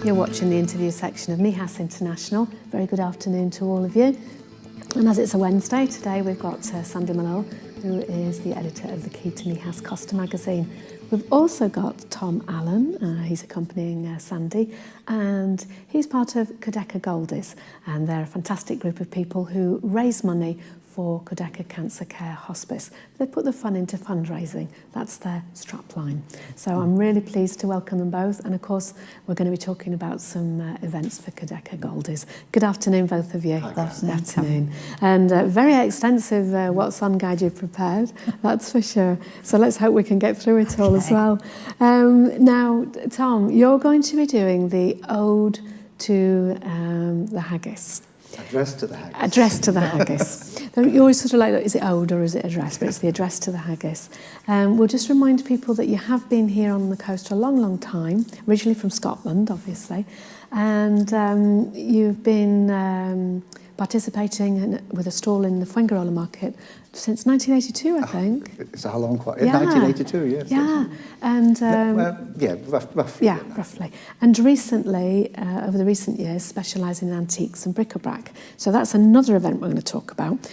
You're watching the interview section of Mijas International. Very good afternoon to all of you. And as it's a Wednesday, today we've got Sandy Malone, who is the editor of the key to Mijas COsta magazine. We've also got Tom Allan, he's accompanying Sandy, and he's part of Cudeca Goldies, and they're a fantastic group of people who raise money for Cudeca Cancer Care Hospice. They put the fun into fundraising. That's their strapline. So I'm really pleased to welcome them both. And of course, we're going to be talking about some events for Cudeca Goldies. Good afternoon, both of you. Good afternoon. Good afternoon. And very extensive What's On guide you've prepared, that's for sure. So let's hope we can get through it all as well. Now, Tom, you're going to be doing the Ode to the Haggis. Address to the haggis. Address to the haggis. You always sort of like, is it ode or is it address? But it's the address to the haggis. We'll just remind people that you have been here on the coast a long, long time, originally from Scotland, obviously, and you've been participating with a stall in the Fuengirola market since 1982, I think. It's how long? Quite? Yeah. 1982, yes. Yeah, and roughly. Yeah, roughly. And recently, over the recent years, specialising in antiques and bric-a-brac. So that's another event we're going to talk about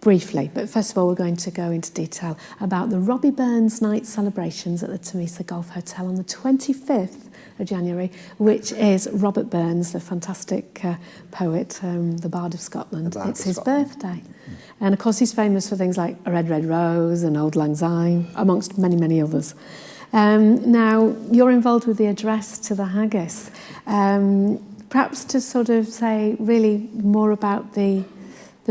briefly. But first of all, we're going to go into detail about the Robbie Burns Night celebrations at the Temesa Golf Hotel on the 25th of January, which is Robert Burns, the fantastic poet, the Bard of Scotland. It's his birthday. And of course, he's famous for things like A Red, Red Rose and Auld Lang Syne, amongst many, many others. Now, you're involved with the address to the haggis. Perhaps to sort of say really more about the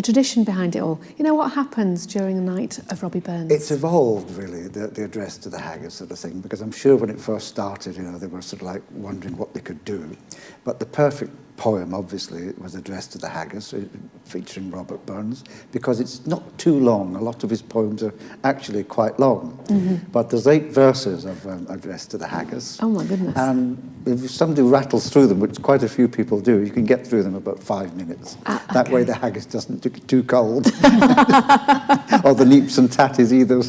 tradition behind it all. You know, what happens during the night of Robbie Burns? It's evolved, really, the address to the haggis sort of thing, because I'm sure when it first started, you know, they were sort of like wondering what they could do. But the perfect poem, obviously, was addressed to the haggis, featuring Robert Burns, because it's not too long. A lot of his poems are actually quite long. Mm-hmm. But there's 8 verses of address to the haggis. Oh, my goodness. And if somebody rattles through them, which quite a few people do, you can get through them in about 5 minutes. Okay. That way the haggis doesn't get too cold. Or the neeps and tatties either.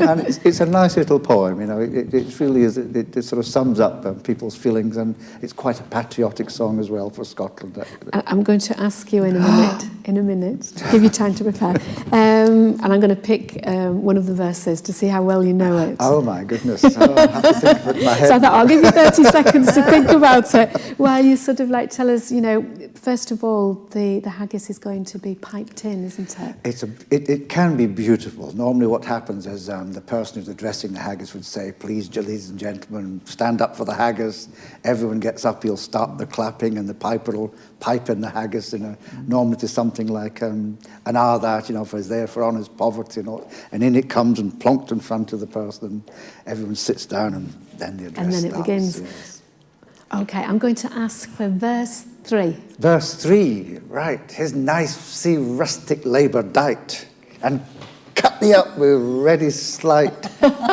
And it's a nice little poem, you know. It really is, it sort of sums up people's feelings, and it's quite a patriotic song as well for Scotland, actually. I'm going to ask you in a minute, to give you time to prepare. And I'm going to pick one of the verses to see how well you know it. Oh my goodness, I have to think of it in my head. So I thought I'll give you 30 seconds to think about it while you sort of like tell us, you know, first of all, the haggis is going to be piped in, isn't it? It can be beautiful. Normally what happens is the person who's addressing the haggis would say, please, ladies and gentlemen, stand up for the haggis. Everyone gets up, he'll start the clapping, and the piper will pipe in the haggis, you know, normally to something like an hour that, you know, for his there for honest poverty, you know, and in it comes and plonked in front of the person, and everyone sits down, and then the address starts. And then it begins. Yes. Okay, I'm going to ask for verse 3. Verse 3, right. His knife see rustic labour dight, and cut thee up with ready sleight,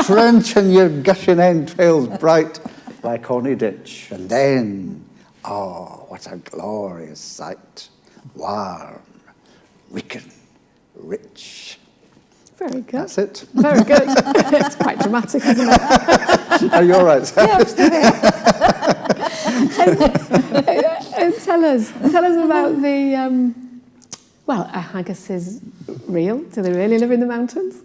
trenching your gushing entrails bright like horny ditch, and then, oh, what a glorious sight, warm, wicked, rich. Very good. That's it. Very good. It's quite dramatic, isn't it? Are you all right? Yeah, I'm still here. And tell us about the, well, are haggises real? Do they really live in the mountains?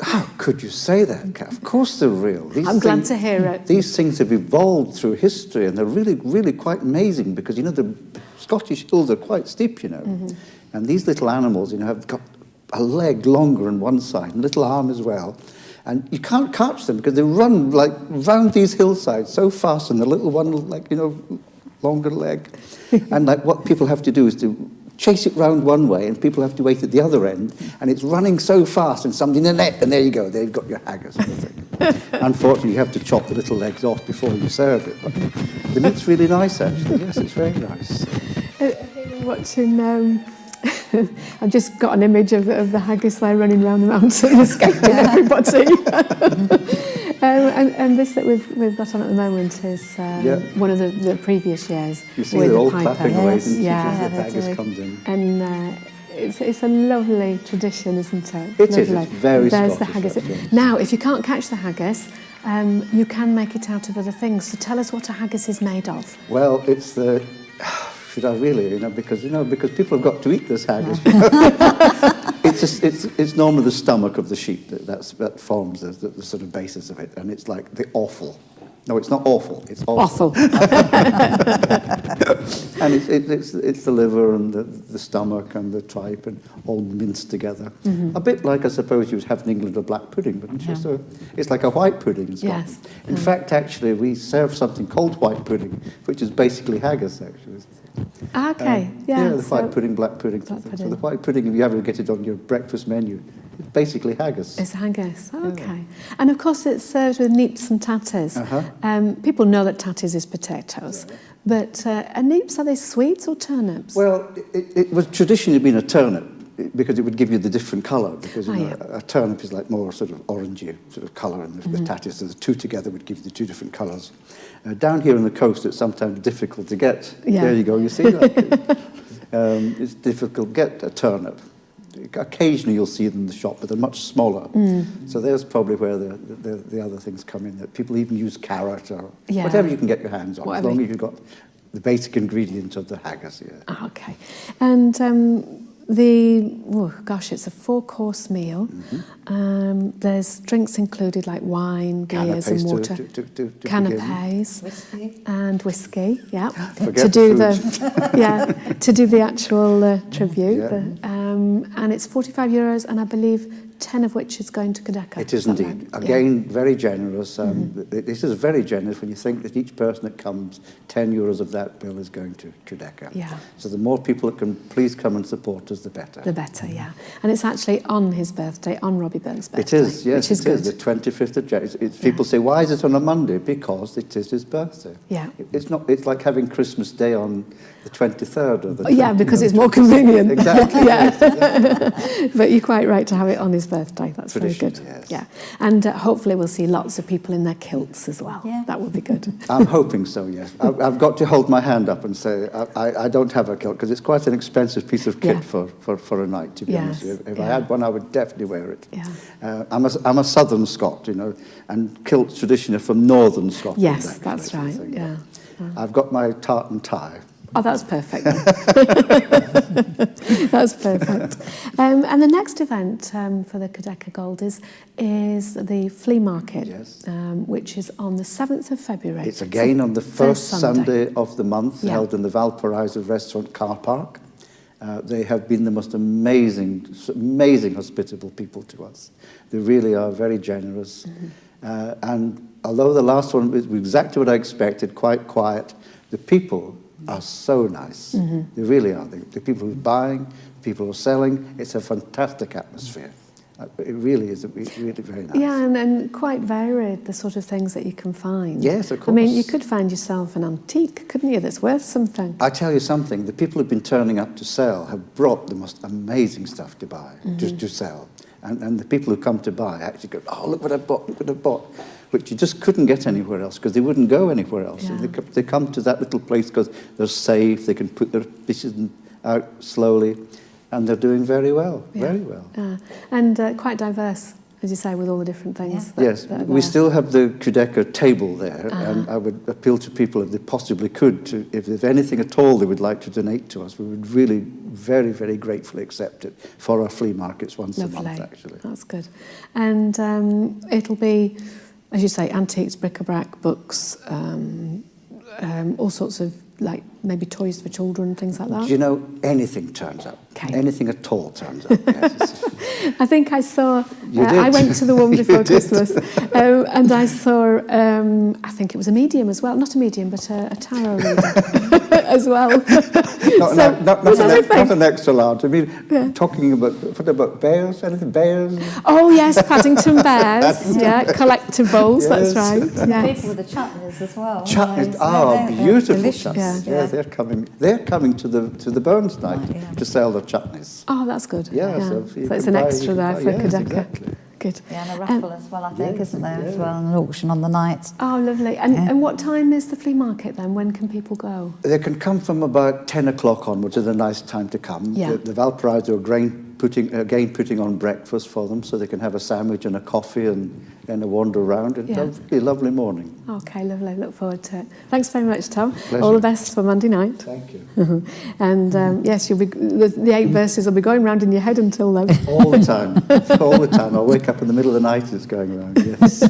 How could you say that, Kat? Of course they're real. I'm glad to hear it. These things have evolved through history, and they're really, really quite amazing, because, you know, the Scottish hills are quite steep, you know. Mm-hmm. And these little animals, you know, have got a leg longer on one side, and a little arm as well. And you can't catch them because they run like round these hillsides so fast, and the little one, like, you know, longer leg. And like what people have to do is to chase it round one way, and people have to wait at the other end, and it's running so fast, and somebody in the net, and there you go, they've got your haggis. Unfortunately, you have to chop the little legs off before you serve it, but the meat's really nice, actually. Yes, it's very nice. Watching, I've just got an image of the haggis there running around the mountain, escaping everybody. And this that we've got on at the moment is one of the previous years. You see with they're all the piper. clapping away, didn't you, yeah, as the haggis comes in. And it's a lovely tradition, isn't it? It is. It's very There's Scottish. the haggis. Yes. Now, if you can't catch the haggis, you can make it out of other things. So tell us what a haggis is made of. Well, it's the... Should I really? Because people have got to eat this haggis. It's normally the stomach of the sheep that forms the sort of basis of it, and it's like the offal. No, it's not awful. It's awful. And it's the liver and the stomach and the tripe and all minced together. A bit like, I suppose, you would have in England a black pudding, but it's like a white pudding in Scotland. Yes. In fact, actually, we serve something called white pudding, which is basically haggis, actually. Okay, yeah. The white pudding, black pudding. So the white pudding, if you ever get it on your breakfast menu, it's basically haggis. It's haggis, okay. And of course it's served with neeps and tatties. People know that tatties is potatoes, but are neeps, are they sweets or turnips? Well, it was traditionally been a turnip, because it would give you the different colour, because a turnip is like more sort of orangey sort of colour, and the tatties, so the two together would give you the two different colours. Down here on the coast, it's sometimes difficult to get. Yeah. There you go, you see that? It's difficult to get a turnip. Occasionally you'll see them in the shop, but they're much smaller. So there's probably where the other things come in, that people even use carrot or whatever you can get your hands on, as long as you've got the basic ingredient of the haggis. Okay. And it's a 4-course meal. There's drinks included like wine, beers and water. Canapés. Whiskey. And whiskey, yeah. To do the actual tribute. And it's €45, and I believe 10 of which is going to Cudeca. It is indeed. Right? Again, very generous. This is very generous when you think that each person that comes, €10 of that bill is going to Cudeca. Yeah. So the more people that can please come and support us, the better. The better, yeah. And it's actually on his birthday, on Robbie Burns' birthday. It is, yes, which is the 25th of January. People say, why is it on a Monday? Because it is his birthday. Yeah. It's like having Christmas Day on the 23rd. Or the because it's more convenient. Exactly. But you're quite right to have it on his birthday. That's Tradition, very good. Yes. Yeah. And hopefully we'll see lots of people in their kilts as well. Yeah. That would be good. I'm hoping so, yes. I've got to hold my hand up and say I don't have a kilt, because it's quite an expensive piece of kit for a night, to be honest with you. If I had one, I would definitely wear it. Yeah. I'm a southern Scot, and kilts traditionally are from northern Scotland. Yes, actually, that's right, yeah. I've got my tartan tie. Oh, that's perfect. That's perfect. And the next event for the Cudeca Goldies is the flea market, which is on the 7th of February. It's again on the first Sunday of the month, held in the Valparaiso restaurant car park. They have been the most amazing hospitable people to us. They really are very generous. And although the last one was exactly what I expected, quite quiet, the people are so nice. They really are. The people who are buying, the people who are selling, it's a fantastic atmosphere. It really is really very nice. Yeah, and quite varied, the sort of things that you can find. Yes, of course. I mean, you could find yourself an antique, couldn't you, that's worth something? I tell you something, the people who've been turning up to sell have brought the most amazing stuff to buy, to sell. And the people who come to buy actually go, oh, look what I bought, which you just couldn't get anywhere else, because they wouldn't go anywhere else. Yeah. They come to that little place because they're safe, they can put their fishes out slowly, and they're doing very well, very well. And quite diverse, as you say, with all the different things. Yes, we still have the Cudeca table there, and I would appeal to people, if they possibly could, if there's anything at all they would like to donate to us, we would really very, very gratefully accept it for our flea markets once a month, actually. That's good. And it'll be, as you say, antiques, bric-a-brac, books, all sorts of, like, maybe toys for children, things like that. Do you know, anything turns up. Okay. Anything at all turns up, yes. I think I saw, I went to the one before Christmas, and I saw, I think it was a medium as well, not a medium, but a tarot reader as well. Not an extra large. I mean, talking about, what about bears? Anything, bears? Oh, yes, Paddington bears, collectibles, that's right. Yes. People with the chutneys as well. Chutneys, beautiful chutneys. Yeah, they're coming to the Burns night to sell their chutneys. Oh, that's good. So it's an extra there for Cudeca. Exactly. Good. Yeah, and a raffle as well, I think, isn't there, as well, and an auction on the night. Oh, lovely. And what time is the flea market then? When can people go? They can come from about 10 o'clock onwards. It's a nice time to come. Yeah. The Valparaiso are putting on breakfast for them so they can have a sandwich and a coffee and a wander around. It's a really lovely morning. Okay, lovely. Look forward to it. Thanks very much, Tom. Pleasure. All the best for Monday night. Thank you. And yes, the 8 verses will be going round in your head until then. All the time. All the time. I'll wake up in the middle of the night, it's going around, yes.